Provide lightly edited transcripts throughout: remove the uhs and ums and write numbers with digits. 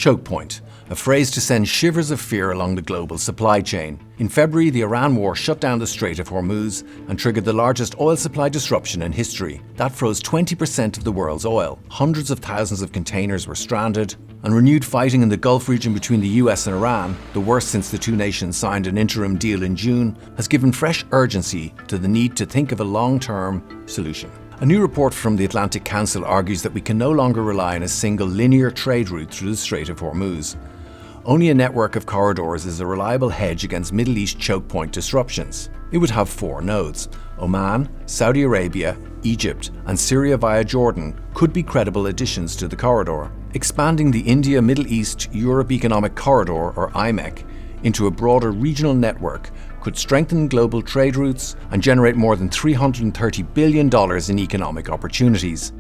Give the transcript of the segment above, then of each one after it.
Chokepoint, a phrase to send shivers of fear along the global supply chain. In February, the Iran war shut down the Strait of Hormuz and triggered the largest oil supply disruption in history. That froze 20% of the world's oil. Hundreds of thousands of containers were stranded, and renewed fighting in the Gulf region between the US and Iran, the worst since the two nations signed an interim deal in June, has given fresh urgency to the need to think of a long-term solution. A new report from the Atlantic Council argues that we can no longer rely on a single linear trade route through the Strait of Hormuz. Only a network of corridors is a reliable hedge against Middle East choke point disruptions. It would have 4 nodes. Oman, Saudi Arabia, Egypt, and Syria via Jordan could be credible additions to the corridor. Expanding the India-Middle East-Europe Economic Corridor, or IMEC, into a broader regional network could strengthen global trade routes and generate more than $330 billion in economic opportunities.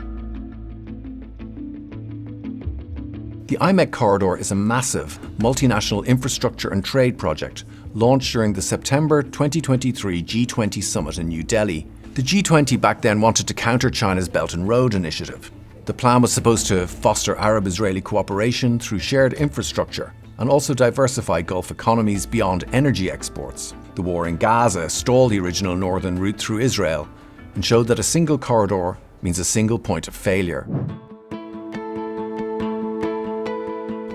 The IMEC corridor is a massive, multinational infrastructure and trade project launched during the September 2023 G20 summit in New Delhi. The G20 back then wanted to counter China's Belt and Road initiative. The plan was supposed to foster Arab-Israeli cooperation through shared infrastructure and also diversify Gulf economies beyond energy exports. The war in Gaza stalled the original northern route through Israel and showed that a single corridor means a single point of failure.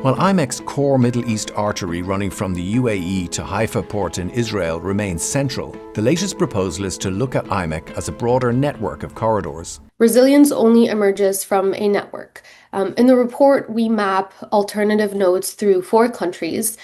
While IMEC's core Middle East artery running from the UAE to Haifa port in Israel remains central, the latest proposal is to look at IMEC as a broader network of corridors. Resilience only emerges from a network. In the report, we map alternative nodes through 4 countries,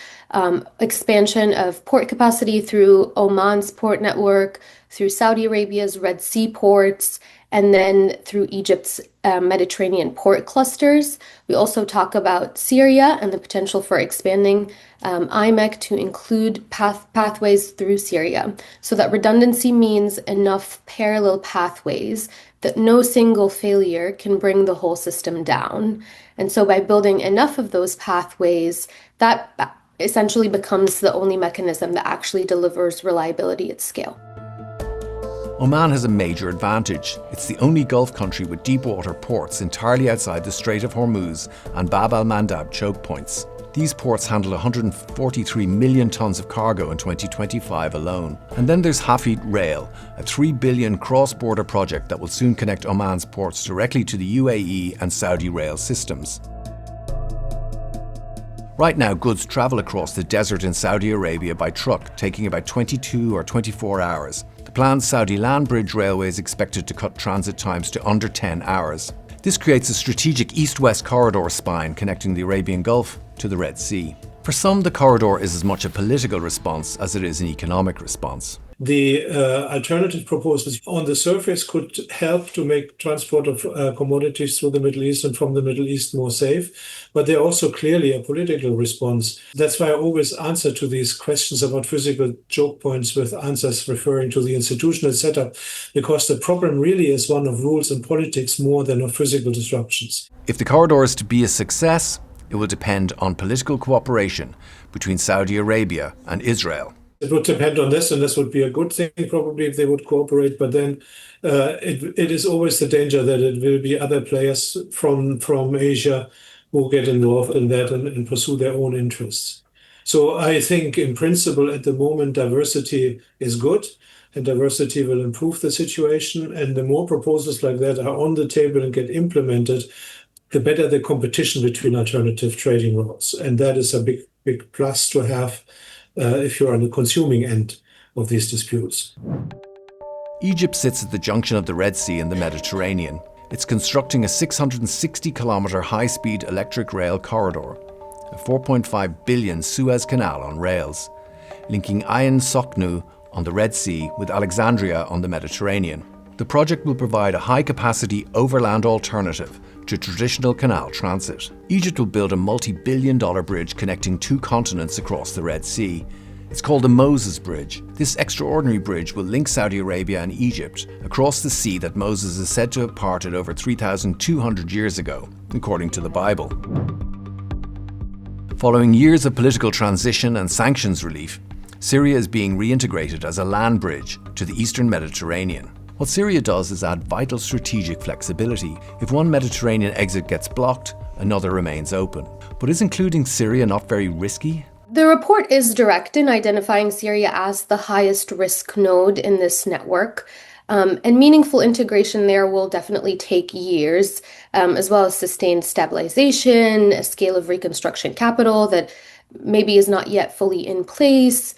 expansion of port capacity through Oman's port network, through Saudi Arabia's Red Sea ports, and then through Egypt's Mediterranean port clusters. We also talk about Syria and the potential for expanding IMEC to include pathways through Syria, so that redundancy means enough parallel pathways that no single failure can bring the whole system down. And so by building enough of those pathways, that essentially becomes the only mechanism that actually delivers reliability at scale. Oman has a major advantage. It's the only Gulf country with deep-water ports entirely outside the Strait of Hormuz and Bab al-Mandab choke points. These ports handled 143 million tons of cargo in 2025 alone. And then there's Hafid Rail, a $3 billion cross-border project that will soon connect Oman's ports directly to the UAE and Saudi rail systems. Right now, goods travel across the desert in Saudi Arabia by truck, taking about 22 or 24 hours. The planned Saudi landbridge railway is expected to cut transit times to under 10 hours. This creates a strategic east-west corridor spine connecting the Arabian Gulf to the Red Sea. For some, the corridor is as much a political response as it is an economic response. The alternative proposals on the surface could help to make transport of commodities through the Middle East and from the Middle East more safe, but they're also clearly a political response. That's why I always answer to these questions about physical choke points with answers referring to the institutional setup, because the problem really is one of rules and politics more than of physical disruptions. If the corridor is to be a success, it will depend on political cooperation between Saudi Arabia and Israel. It would depend on this, and this would be a good thing probably if they would cooperate, but then it is always the danger that it will be other players from Asia who get involved in that and pursue their own interests. So I think in principle at the moment diversity is good, and diversity will improve the situation, and the more proposals like that are on the table and get implemented, the better the competition between alternative trading routes. And that is a big plus to have if you're on the consuming end of these disputes. Egypt sits at the junction of the Red Sea and the Mediterranean. It's constructing a 660-kilometre high-speed electric rail corridor, a $4.5 billion Suez Canal on rails, linking Ain Soknu on the Red Sea with Alexandria on the Mediterranean. The project will provide a high-capacity overland alternative to traditional canal transit. Egypt will build a multi-billion-dollar bridge connecting 2 continents across the Red Sea. It's called the Moses Bridge. This extraordinary bridge will link Saudi Arabia and Egypt across the sea that Moses is said to have parted over 3,200 years ago, according to the Bible. Following years of political transition and sanctions relief, Syria is being reintegrated as a land bridge to the eastern Mediterranean. What Syria does is add vital strategic flexibility. If one Mediterranean exit gets blocked, another remains open. But is including Syria not very risky? The report is direct in identifying Syria as the highest risk node in this network. And meaningful integration there will definitely take years, as well as sustained stabilization, a scale of reconstruction capital that maybe is not yet fully in place,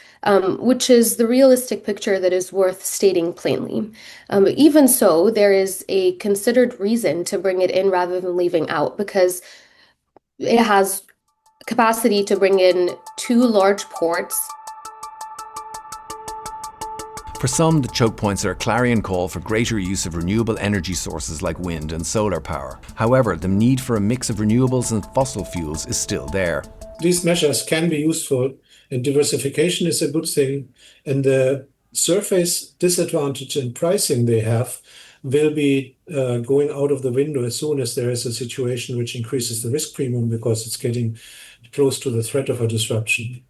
which is the realistic picture that is worth stating plainly. But even so, there is a considered reason to bring it in rather than leaving out, because it has capacity to bring in two large ports. For some, the choke points are a clarion call for greater use of renewable energy sources like wind and solar power. However, the need for a mix of renewables and fossil fuels is still there. These measures can be useful, and diversification is a good thing. And the surface disadvantage in pricing they have will be going out of the window as soon as there is a situation which increases the risk premium because it's getting close to the threat of a disruption.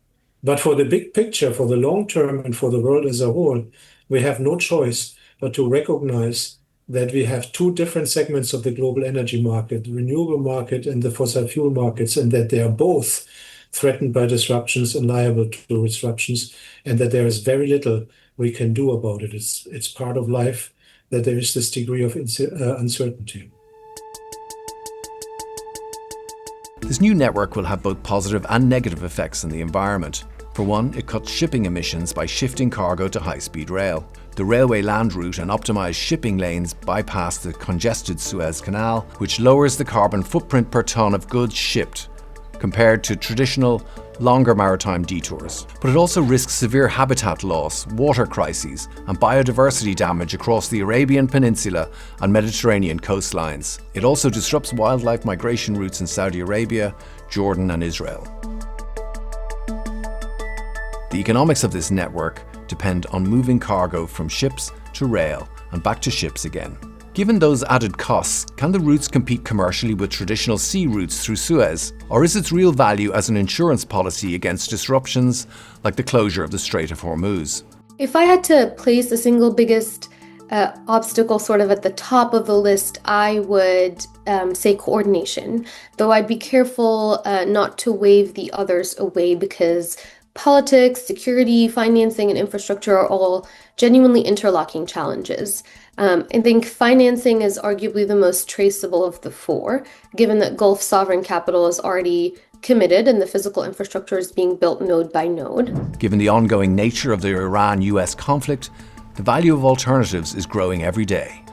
But for the big picture, for the long term, and for the world as a whole, we have no choice but to recognize that we have two different segments of the global energy market, the renewable market and the fossil fuel markets, and that they are both threatened by disruptions and liable to disruptions, and that there is very little we can do about it. It's part of life that there is this degree of uncertainty. This new network will have both positive and negative effects on the environment. For one, it cuts shipping emissions by shifting cargo to high-speed rail. The railway land route and optimised shipping lanes bypass the congested Suez Canal, which lowers the carbon footprint per tonne of goods shipped, compared to traditional, longer maritime detours. But it also risks severe habitat loss, water crises, and biodiversity damage across the Arabian Peninsula and Mediterranean coastlines. It also disrupts wildlife migration routes in Saudi Arabia, Jordan, and Israel. The economics of this network depend on moving cargo from ships to rail and back to ships again. Given those added costs, can the routes compete commercially with traditional sea routes through Suez? Or is its real value as an insurance policy against disruptions like the closure of the Strait of Hormuz? If I had to place the single biggest obstacle sort of at the top of the list, I would say coordination, though I'd be careful not to wave the others away, because politics, security, financing, and infrastructure are all genuinely interlocking challenges. I think financing is arguably the most traceable of the four, given that Gulf sovereign capital is already committed and the physical infrastructure is being built node by node. Given the ongoing nature of the Iran-US conflict, the value of alternatives is growing every day.